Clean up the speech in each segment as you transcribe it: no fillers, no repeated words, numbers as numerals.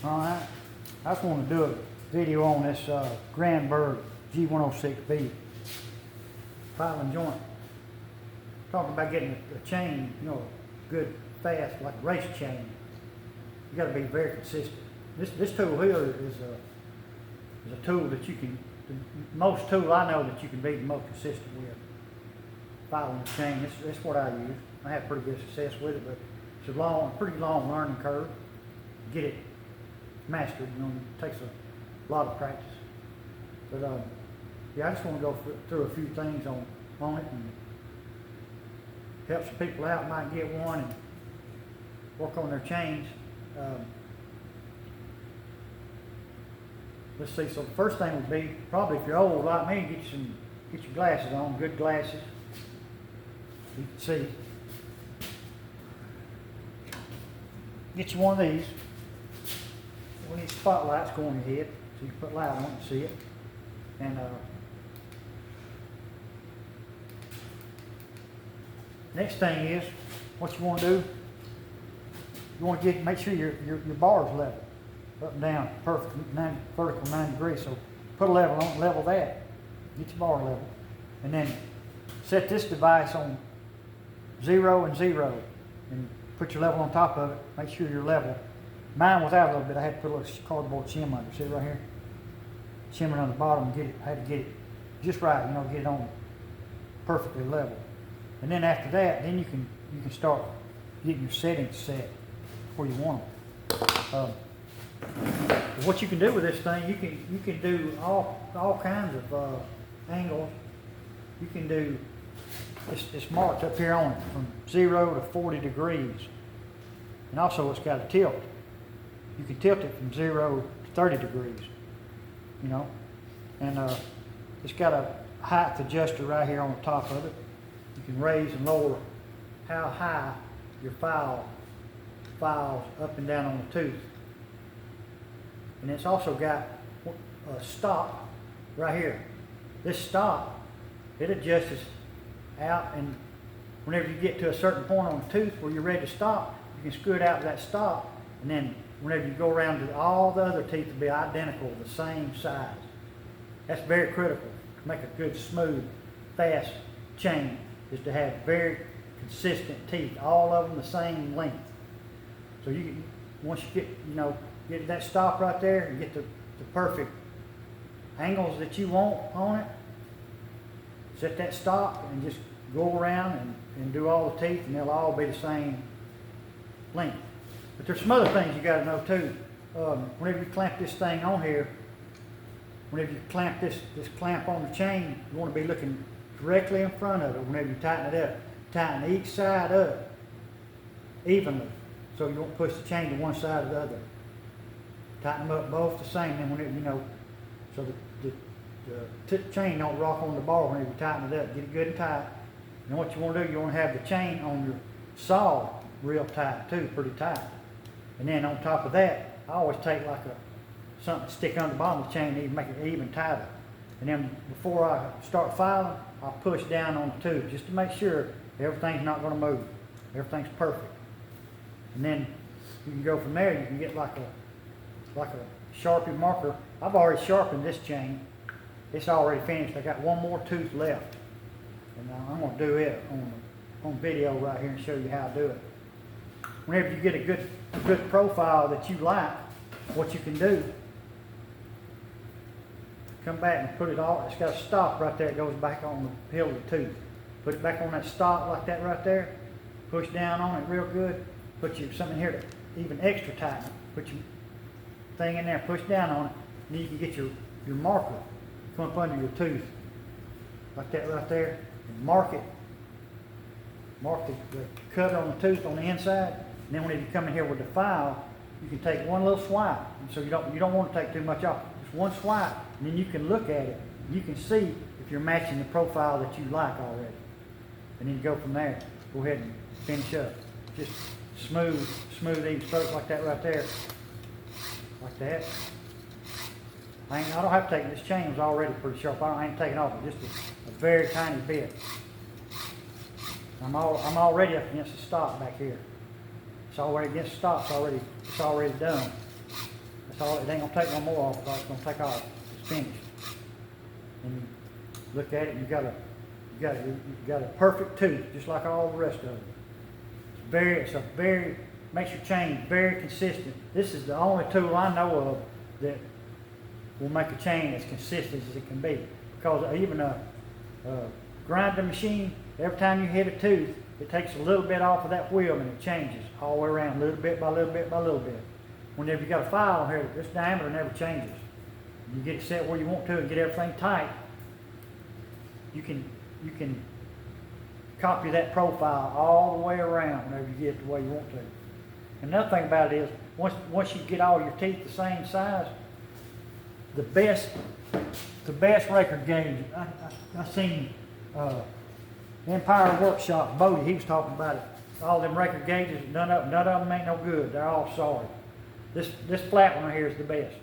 Alright, I just want to do a video on this Grandberg G106B filing joint. Talking about getting a chain, you know, good, fast, like a race chain. You got to be very consistent. This tool here is a tool that you can, the most tool I know that you can be the most consistent with. Filing the chain, that's what I use. I have pretty good success with it, but it's a pretty long learning curve. Get it mastered, you know, it takes a lot of practice. But yeah, I just want to go through a few things on it and help some people out, might get one and work on their chains. Let's see, so the first thing would be, probably if you're old like me, get your glasses on, good glasses. You can see. Get you one of these. We need spotlights go on your head, so you can put light on it and see it. And next thing is, what you want to do, you want to make sure your bar is level, up and down, perfect, vertical 90 degrees. So put a level on, level that, get your bar level, and then set this device on 0 and 0, and put your level on top of it. Make sure you're level. Mine was out a little bit. I had to put a little cardboard shim under. See it right here? Shimming on the bottom and get it. I had to get it just right, you know, get it on perfectly level. And then after that, then you can start getting your settings set where you want them. What you can do with this thing, you can do all kinds of angles. You can do it's marked up here on it from 0 to 40 degrees, and also it's got a tilt. You can tilt it from 0 to 30 degrees, you know, and it's got a height adjuster right here on the top of it. You can raise and lower how high your files up and down on the tooth. And it's also got a stop right here. This stop, it adjusts out, and whenever you get to a certain point on the tooth where you're ready to stop, you can screw it out to that stop, and then whenever you go around to all the other teeth will be identical, the same size. That's very critical to make a good, smooth, fast chain, is to have very consistent teeth, all of them the same length. So once you get that stop right there and get the perfect angles that you want on it, set that stop and just go around and do all the teeth, and they'll all be the same length. But there's some other things you got to know too. Whenever you clamp this thing on here, whenever you clamp this clamp on the chain, you want to be looking directly in front of it. Whenever you tighten it up, tighten each side up evenly, so you won't push the chain to one side or the other. Tighten them up both the same, and whenever so the chain don't rock on the bar whenever you tighten it up. Get it good and tight. And what you want to do, you want to have the chain on your saw real tight too, pretty tight. And then on top of that, I always take like something to stick on the bottom of the chain, even make it even tighter. And then before I start filing, I'll push down on the tube just to make sure everything's not going to move. Everything's perfect. And then you can go from there. You can get like a Sharpie marker. I've already sharpened this chain. It's already finished. I got one more tooth left, and I'm going to do it on video right here and show you how to do it. Whenever you get a good profile that you like, what you can do, come back and put it all. It's got a stop right there. It goes back on the heel of the tooth. Put it back on that stop like that right there. Push down on it real good. Put something here to even extra tighten it. Put your thing in there. Push down on it, and then you can get your marker. Come up under your tooth, like that right there, and mark it. Mark the cut on the tooth on the inside, and then when you come in here with the file, you can take one little swipe. And so you don't want to take too much off. Just one swipe, and then you can look at it. You can see if you're matching the profile that you like already. And then you go from there. Go ahead and finish up. Just smooth, even strokes like that right there, like that. I don't have to take it. This chain was already pretty sharp. I ain't taking off it, just a very tiny bit. I'm already up against the stop back here. It's already against the stop. It's already done. That's all, it ain't gonna take no more off, it's gonna take off, it's finished. And you look at it, you got a perfect tooth, just like all the rest of them. Makes your chain very consistent. This is the only tool I know of that will make a chain as consistent as it can be. Because even a grinding machine, every time you hit a tooth, it takes a little bit off of that wheel and it changes all the way around, little bit by little bit by little bit. Whenever you got a file here, this diameter never changes. You get it set where you want to and get everything tight. You can copy that profile all the way around whenever you get it the way you want to. Another thing about it is, once you get all your teeth the same size, the best record gauge, I seen Empire Workshop, Bodie, he was talking about it. All them record gauges, none of them ain't no good. They're all sorry. This flat one right here is the best.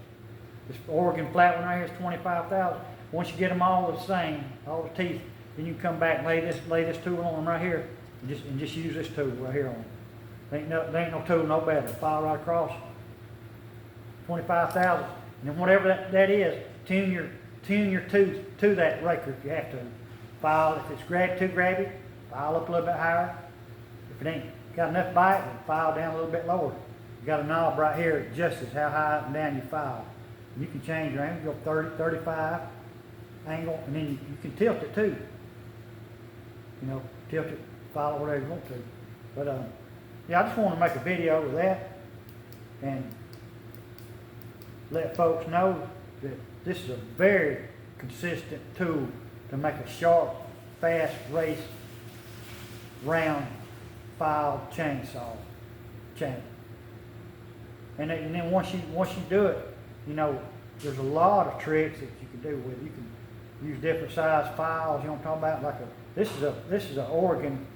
This Oregon flat one right here is 25,000. Once you get them all the same, all the teeth, then you come back and lay this tool on them right here, and just use this tool right here on them. There ain't no tool no better. File right across, 25,000. And then whatever that is, tune your tooth to that record if you have to. File, if it's too grabby, file up a little bit higher. If it ain't got enough bite, then file down a little bit lower. You got a knob right here that adjusts how high up and down you file. And you can change your angle, go 30, 35 angle, and then you can tilt it too. You know, tilt it, file it whatever you want to. But yeah, I just want to make a video of that and let folks know that this is a very consistent tool to make a sharp, fast, race, round, file chainsaw chain. And then once you do it, you know, there's a lot of tricks that you can do with it. You can use different size files. You know what I'm talking about? This is a Oregon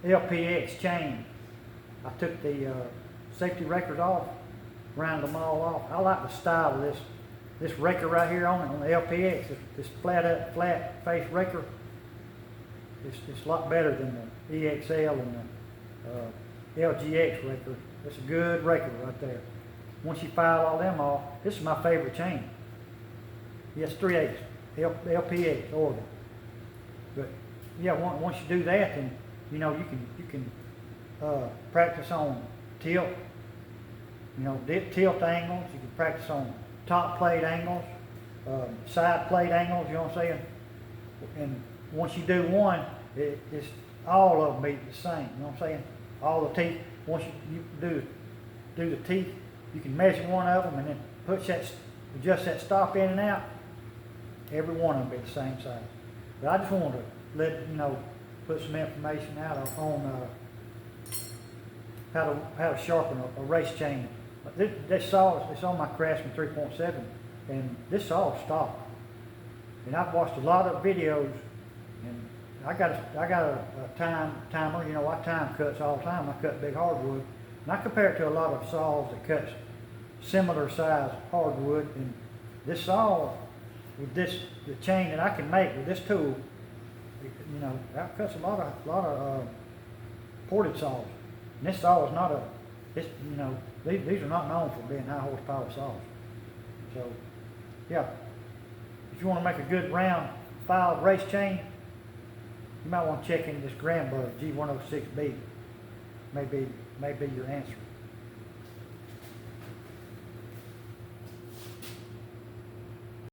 LPX chain. I took the safety records off, rounded them all off. I like the style of this record right here on the LPX. This flat face record. It's a lot better than the EXL and the LGX record. It's a good record right there. Once you file all them off, this is my favorite chain. Yes, 3/8 LPX Oregon. But yeah, once you do that, then you know you can practice on tilt. You know, tilt angles. You can practice on top plate angles, side plate angles. You know what I'm saying? And once you do one, it's all of them be the same. You know what I'm saying? All the teeth. Once you do the teeth, you can measure one of them and then adjust that stop in and out. Every one of them be the same size. But I just wanted to put some information out on how to sharpen a race chain. This saw is on my Craftsman 3.7, and this saw is stock. And I've watched a lot of videos, and I got a timer. You know, I time cuts all the time. I cut big hardwood, and I compare it to a lot of saws that cuts similar size hardwood. And this saw with the chain that I can make with this tool, you know, that cuts a lot of ported saws. And this saw is not these are not known for being high horsepower saws. So, yeah, if you want to make a good round filed race chain, you might want to check into this Grandbug G106B. May be your answer.